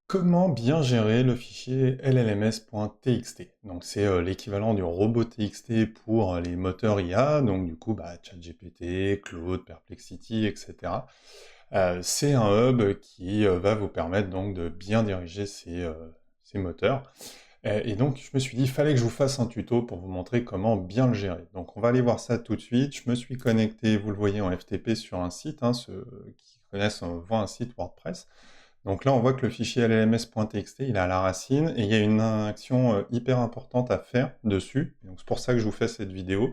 Comment bien gérer le fichier llms.txt? Donc c'est l'équivalent du robot TXT pour les moteurs IA, donc du coup ChatGPT, Claude, Perplexity, etc. C'est un hub qui va vous permettre donc de bien diriger ces moteurs. Et donc je me suis dit, il fallait que je vous fasse un tuto pour vous montrer comment bien le gérer. Donc on va aller voir ça tout de suite. Je me suis connecté, vous le voyez en FTP, sur un site, ceux qui connaissent voient un site WordPress. Donc là, on voit que le fichier llms.txt, il est à la racine, et il y a une action hyper importante à faire dessus. Donc c'est pour ça que je vous fais cette vidéo.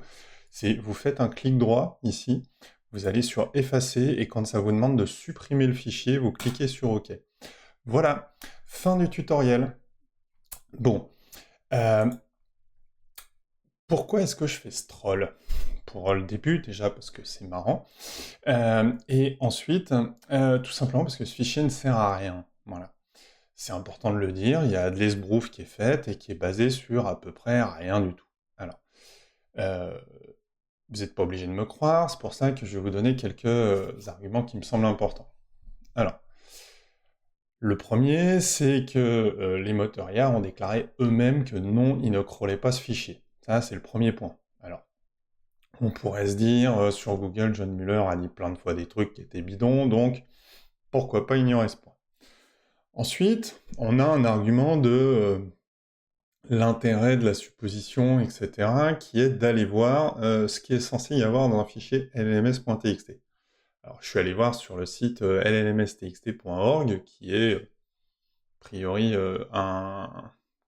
C'est vous faites un clic droit ici, vous allez sur effacer, et quand ça vous demande de supprimer le fichier, vous cliquez sur OK. Voilà, fin du tutoriel. Bon, euh, pourquoi est-ce que je fais ce troll? Pour le début, déjà parce que c'est marrant. Et ensuite, tout simplement parce que ce fichier ne sert à rien. Voilà. C'est important de le dire, il y a de l'esbrouf qui est faite et qui est basée sur à peu près rien du tout. Alors, euh, vous n'êtes pas obligé de me croire, c'est pour ça que je vais vous donner quelques arguments qui me semblent importants. Alors, le premier, c'est que les moteurs IA ont déclaré eux-mêmes que non, ils ne crawlaient pas ce fichier. Ça, c'est le premier point. Alors, on pourrait se dire, sur Google, John Mueller a dit plein de fois des trucs qui étaient bidons, donc pourquoi pas ignorer ce point. Ensuite, on a un argument de l'intérêt de la supposition, etc., qui est d'aller voir ce qui est censé y avoir dans un fichier llms.txt. Alors, je suis allé voir sur le site llmstxt.org, qui est, a priori,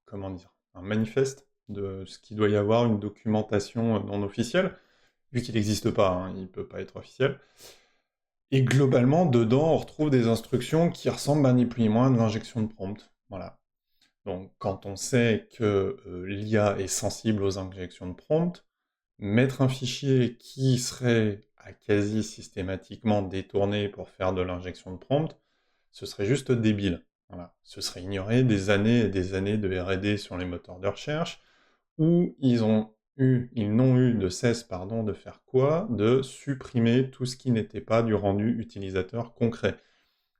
comment dire, un manifeste de ce qu'il doit y avoir, une documentation non officielle, vu qu'il n'existe pas, il ne peut pas être officiel. Et globalement, dedans, on retrouve des instructions qui ressemblent ni plus ni moins à de l'injection de prompt. Voilà. Donc, quand on sait que l'IA est sensible aux injections de prompt, mettre un fichier qui serait à quasi systématiquement détourné pour faire de l'injection de prompt, ce serait juste débile. Voilà. Ce serait ignorer des années et des années de R&D sur les moteurs de recherche, où ils n'ont eu de cesse, pardon, de faire quoi? De supprimer tout ce qui n'était pas du rendu utilisateur concret.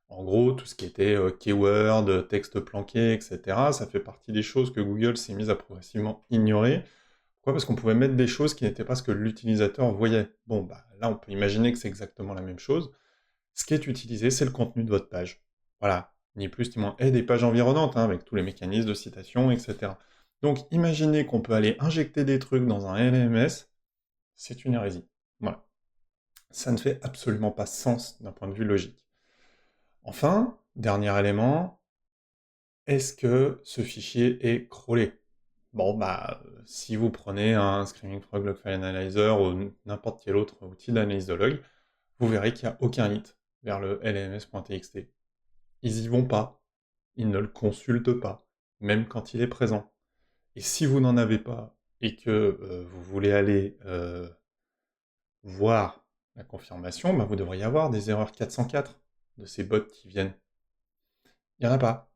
En gros, tout ce qui était keyword, texte planqué, etc., ça fait partie des choses que Google s'est mise à progressivement ignorer. Pourquoi? Parce qu'on pouvait mettre des choses qui n'étaient pas ce que l'utilisateur voyait. Bon, là, on peut imaginer que c'est exactement la même chose. Ce qui est utilisé, c'est le contenu de votre page. Voilà, ni plus ni moins. Et des pages environnantes, avec tous les mécanismes de citation, etc. Donc, imaginez qu'on peut aller injecter des trucs dans un LMS, c'est une hérésie. Voilà. Ça ne fait absolument pas sens d'un point de vue logique. Enfin, dernier élément, est-ce que ce fichier est crawlé? Bon, si vous prenez un Screaming Frog Log File Analyzer ou n'importe quel autre outil d'analyse de log, vous verrez qu'il n'y a aucun hit vers le lms.txt. Ils y vont pas, ils ne le consultent pas, même quand il est présent. Et si vous n'en avez pas et que vous voulez aller voir la confirmation, vous devriez avoir des erreurs 404 de ces bots qui viennent. Il n'y en a pas.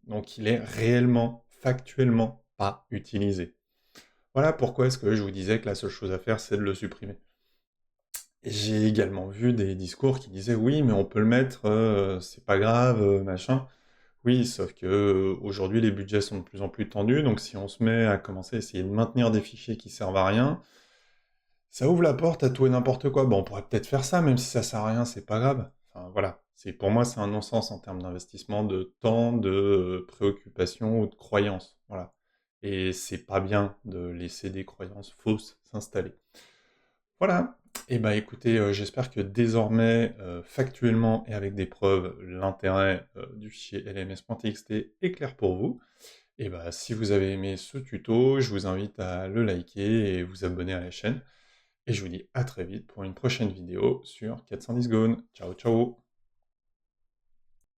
Donc il est réellement, factuellement pas utilisé. Voilà pourquoi est-ce que je vous disais que la seule chose à faire, c'est de le supprimer. Et j'ai également vu des discours qui disaient oui, mais on peut le mettre, c'est pas grave, machin. Oui, sauf que aujourd'hui les budgets sont de plus en plus tendus, donc si on se met à commencer à essayer de maintenir des fichiers qui servent à rien, ça ouvre la porte à tout et n'importe quoi. Bon, on pourrait peut-être faire ça, même si ça sert à rien, c'est pas grave. Enfin voilà, pour moi c'est un non-sens en termes d'investissement de temps, de préoccupation ou de croyances. Voilà. Et c'est pas bien de laisser des croyances fausses s'installer. Voilà. Et écoutez, j'espère que désormais, factuellement et avec des preuves, l'intérêt du fichier lms.txt est clair pour vous. Et si vous avez aimé ce tuto, je vous invite à le liker et vous abonner à la chaîne. Et je vous dis à très vite pour une prochaine vidéo sur 410 Gone. Ciao ciao.